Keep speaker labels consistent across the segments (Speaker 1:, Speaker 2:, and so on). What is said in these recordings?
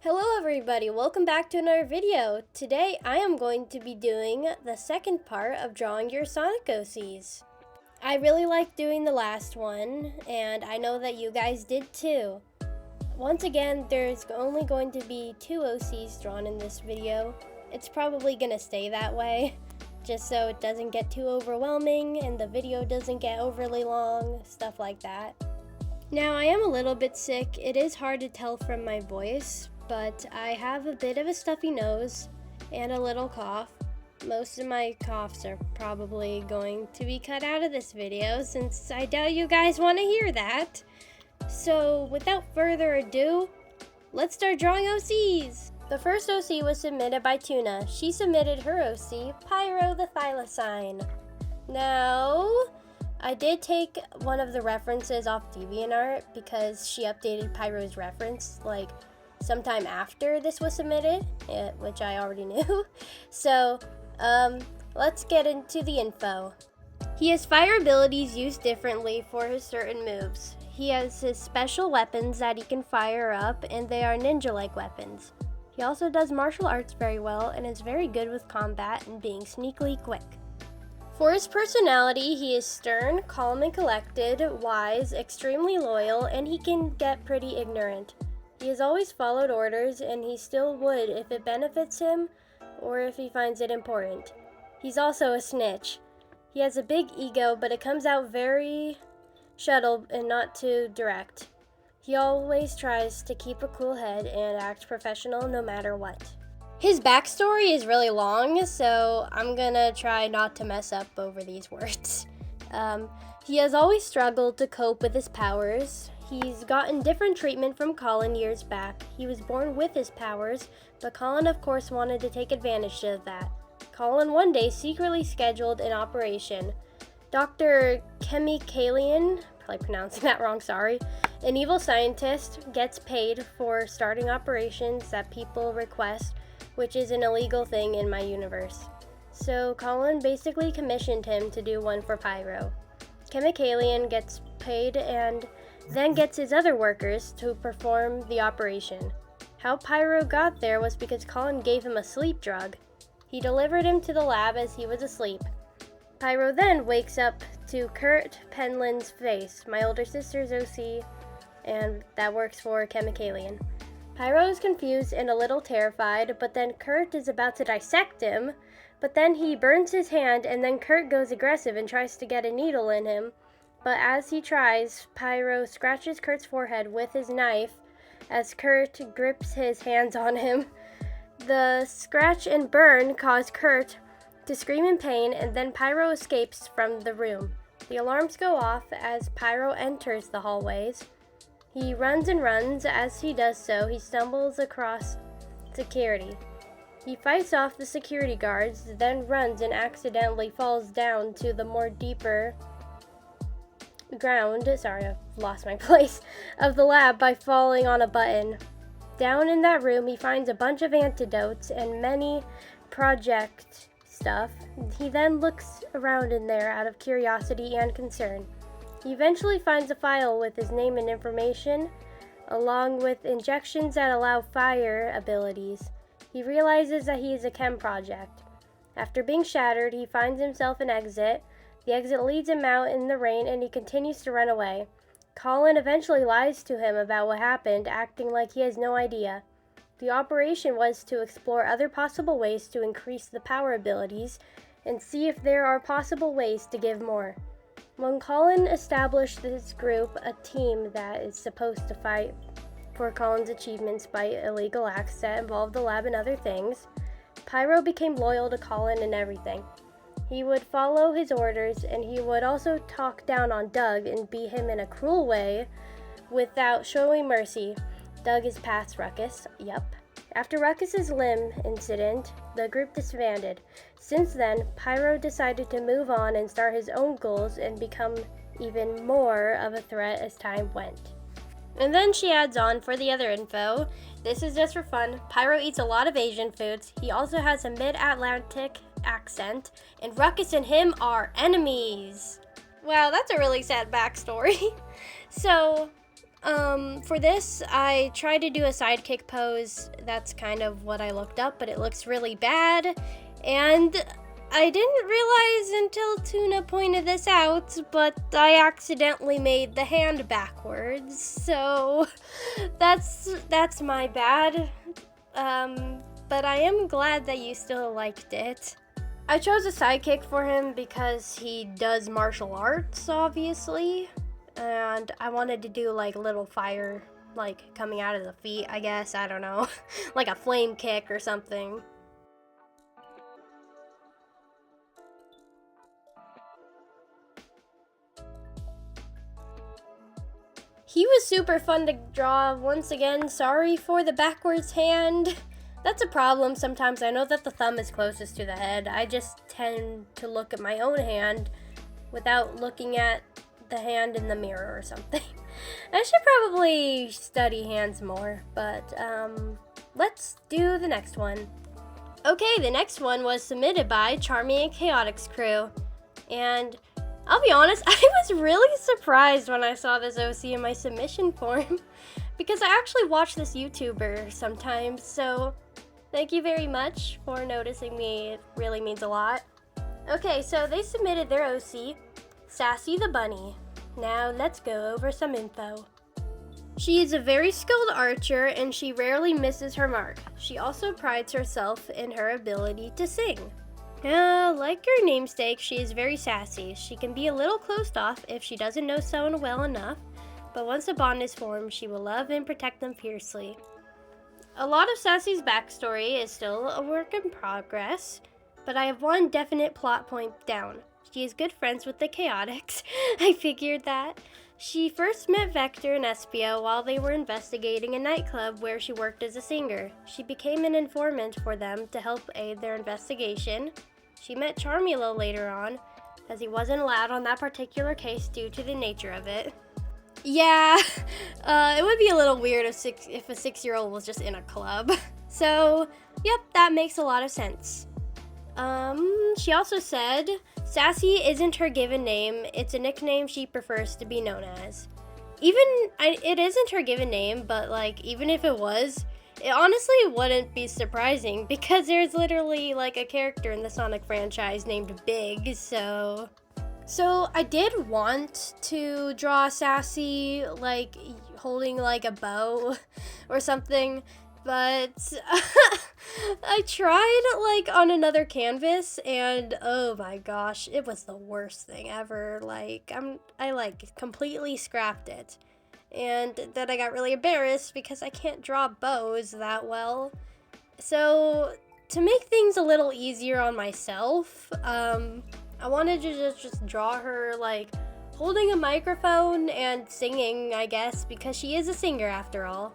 Speaker 1: Hello everybody, welcome back to another video. Today I am going to be doing the second part of drawing your Sonic OCs. I really liked doing the last one, and I know that you guys did too. Once again, there's only going to be 2 OCs drawn in this video. It's probably gonna stay that way, just so it doesn't get too overwhelming and the video doesn't get overly long, stuff like that. Now I am a little bit sick. It is hard to tell from my voice, but I have a bit of a stuffy nose and a little cough. Most of my coughs are probably going to be cut out of this video since I doubt you guys want to hear that. So without further ado, let's start drawing OCs. The first OC was submitted by Tuna. She submitted her OC, Pyro the Thylacine. Now, I did take one of the references off DeviantArt because she updated Pyro's reference like sometime after this was submitted, which I already knew. So, let's get into the info. He has fire abilities used differently for his certain moves. He has his special weapons that he can fire up, and they are ninja-like weapons. He also does martial arts very well and is very good with combat and being sneakily quick. For his personality, he is stern, calm and collected, wise, extremely loyal, and he can get pretty ignorant. He has always followed orders, and he still would if it benefits him or if he finds it important. He's also a snitch. He has a big ego, but it comes out very subtle and not too direct. He always tries to keep a cool head and act professional no matter what. His backstory is really long, so I'm gonna try not to mess up over these words. He has always struggled to cope with his powers. He's gotten different treatment from Colin years back. He was born with his powers, but Colin of course wanted to take advantage of that. Colin one day secretly scheduled an operation. Dr. Chemicalian, probably pronouncing that wrong, sorry, an evil scientist, gets paid for starting operations that people request, which is an illegal thing in my universe. So Colin basically commissioned him to do one for Pyro. Chemicalian gets paid and then gets his other workers to perform the operation. How Pyro got there was because Colin gave him a sleep drug. He delivered him to the lab as he was asleep. Pyro then wakes up to Kurt Penland's face, my older sister's OC, and that works for Chemicalian. Pyro is confused and a little terrified, but then Kurt is about to dissect him, but then he burns his hand, and then Kurt goes aggressive and tries to get a needle in him. But as he tries, Pyro scratches Kurt's forehead with his knife as Kurt grips his hands on him. The scratch and burn cause Kurt to scream in pain, and then Pyro escapes from the room. The alarms go off as Pyro enters the hallways. He runs and runs. As he does so, he stumbles across security. He fights off the security guards, then runs and accidentally falls down to the more deeper ground, I've lost my place, of the lab by falling on a button. Down in that room, he finds a bunch of antidotes and many project stuff. He then looks around in there out of curiosity and concern. He eventually finds a file with his name and information, along with injections that allow fire abilities. He realizes that he is a chem project. After being shattered, he finds himself an exit. The exit leads him out in the rain, and he continues to run away. Colin eventually lies to him about what happened, acting like he has no idea. The operation was to explore other possible ways to increase the power abilities and see if there are possible ways to give more. When Colin established this group, a team that is supposed to fight for Colin's achievements by illegal acts that involve the lab and other things, Pyro became loyal to Colin and everything. He would follow his orders, and he would also talk down on Doug and beat him in a cruel way without showing mercy. Doug is past Ruckus, yup. After Ruckus's limb incident, the group disbanded. Since then, Pyro decided to move on and start his own goals and become even more of a threat as time went. And then she adds on for the other info. This is just for fun. Pyro eats a lot of Asian foods. He also has a mid-Atlantic accent, and Ruckus and him are enemies. Wow, that's a really sad backstory. So, For this, I tried to do a sidekick pose. That's kind of what I looked up, but it looks really bad. And I didn't realize until Tuna pointed this out, but I accidentally made the hand backwards. So that's my bad. But I am glad that you still liked it. I chose a sidekick for him because he does martial arts, obviously. And I wanted to do like a little fire, like coming out of the feet, I guess. I don't know. Like a flame kick or something. He was super fun to draw. Once again, sorry for the backwards hand. That's a problem sometimes. I know that the thumb is closest to the head. I just tend to look at my own hand without looking at the hand in the mirror or something. I should probably study hands more, but let's do the next one. Okay, the next one was submitted by Charming and Chaotic's crew, and I'll be honest, I was really surprised when I saw this OC in my submission form because I actually watch this YouTuber sometimes, so thank you very much for noticing me. It really means a lot. Okay, so they submitted their OC, Sassy the Bunny. Now let's go over some info. She is a very skilled archer and she rarely misses her mark. She also prides herself in her ability to sing. Like her namesake, she is very sassy. She can be a little closed off if she doesn't know someone well enough, but once a bond is formed, she will love and protect them fiercely. A lot of Sassy's backstory is still a work in progress, but I have one definite plot point down. She is good friends with the Chaotix. I figured that. She first met Vector and Espio while they were investigating a nightclub where she worked as a singer. She became an informant for them to help aid their investigation. She met Charmulo later on, as he wasn't allowed on that particular case due to the nature of it. Yeah, it would be a little weird if a 6-year-old was just in a club. So, yep, that makes a lot of sense. She also said, Sassy isn't her given name, it's a nickname she prefers to be known as. It isn't her given name, but like, even if it was, it honestly wouldn't be surprising because there's literally like a character in the Sonic franchise named Big, so I did want to draw Sassy like holding like a bow or something, but I tried like on another canvas and oh my gosh, it was the worst thing ever. Like I like completely scrapped it. And then I got really embarrassed because I can't draw bows that well. So to make things a little easier on myself, I wanted to just draw her like holding a microphone and singing, I guess, because she is a singer after all.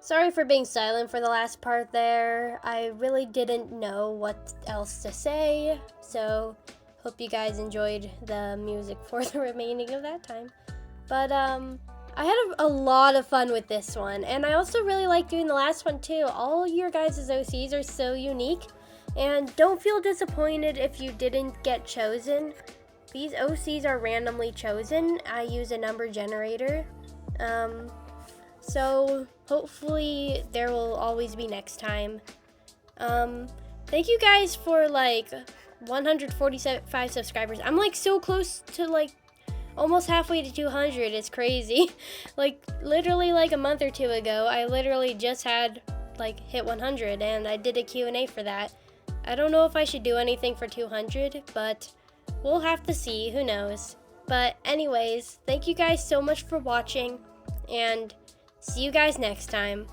Speaker 1: Sorry for being silent for the last part there. I really didn't know what else to say, so hope you guys enjoyed the music for the remaining of that time. But I had a lot of fun with this one, and I also really like doing the last one too. All your guys' OCs are so unique, and don't feel disappointed if you didn't get chosen. these OCs are randomly chosen. I use a number generator. So hopefully there will always be next time. Thank you guys for like 145 subscribers. I'm like so close to like almost halfway to 200. It's crazy. Like literally like a month or two ago, I literally just had like hit 100 and I did a Q&A for that. I don't know if I should do anything for 200, but we'll have to see, who knows. But anyways, thank you guys so much for watching and see you guys next time.